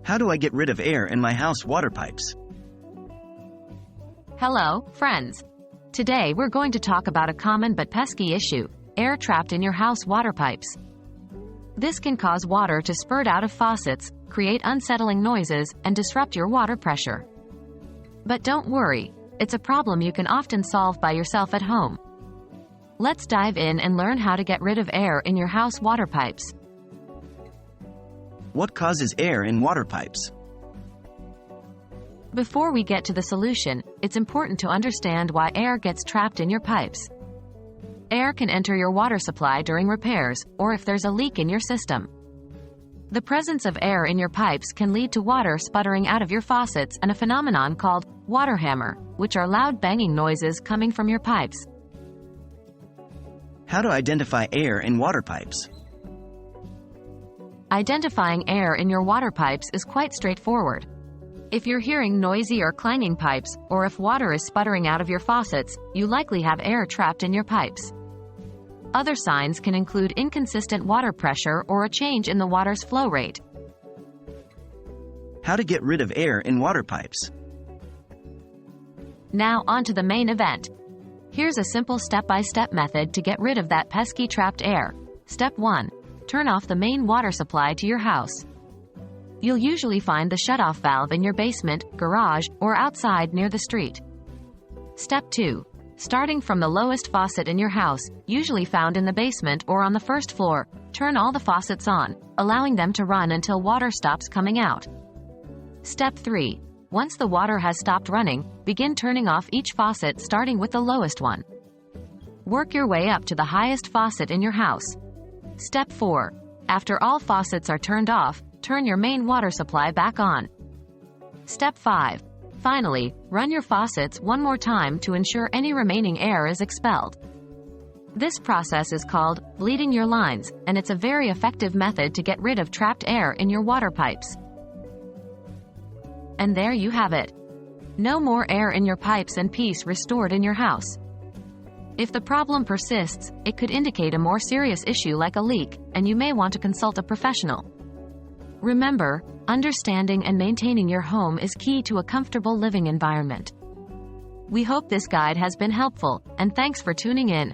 How do I get rid of air in my house water pipes? Hello, friends. Today we're going to talk about a common but pesky issue: air trapped in your house water pipes. This can cause water to spurt out of faucets, create unsettling noises, and disrupt your water pressure. But don't worry, it's a problem you can often solve by yourself at home. Let's dive in and learn how to get rid of air in your house water pipes. What causes air in water pipes? Before we get to the solution, it's important to understand why air gets trapped in your pipes. Air can enter your water supply during repairs, or if there's a leak in your system. The presence of air in your pipes can lead to water sputtering out of your faucets and a phenomenon called water hammer, which are loud banging noises coming from your pipes. How to identify air in water pipes? Identifying air in your water pipes is quite straightforward. If you're hearing noisy or clanging pipes, or if water is sputtering out of your faucets, you likely have air trapped in your pipes. Other signs can include inconsistent water pressure or a change in the water's flow rate. How to get rid of air in water pipes? Now on to the main event. Here's a simple step-by-step method to get rid of that pesky trapped air. Step 1. Turn off the main water supply to your house. You'll usually find the shutoff valve in your basement, garage, or outside near the street. Step 2. Starting from the lowest faucet in your house, usually found in the basement or on the first floor, turn all the faucets on, allowing them to run until water stops coming out. Step 3. Once the water has stopped running, begin turning off each faucet starting with the lowest one. Work your way up to the highest faucet in your house. Step 4. After all faucets are turned off, turn your main water supply back on. Step 5. Finally, run your faucets one more time to ensure any remaining air is expelled. This process is called bleeding your lines, and it's a very effective method to get rid of trapped air in your water pipes. And there you have it. No more air in your pipes and peace restored in your house. If the problem persists, it could indicate a more serious issue like a leak, and you may want to consult a professional. Remember, understanding and maintaining your home is key to a comfortable living environment. We hope this guide has been helpful, and thanks for tuning in.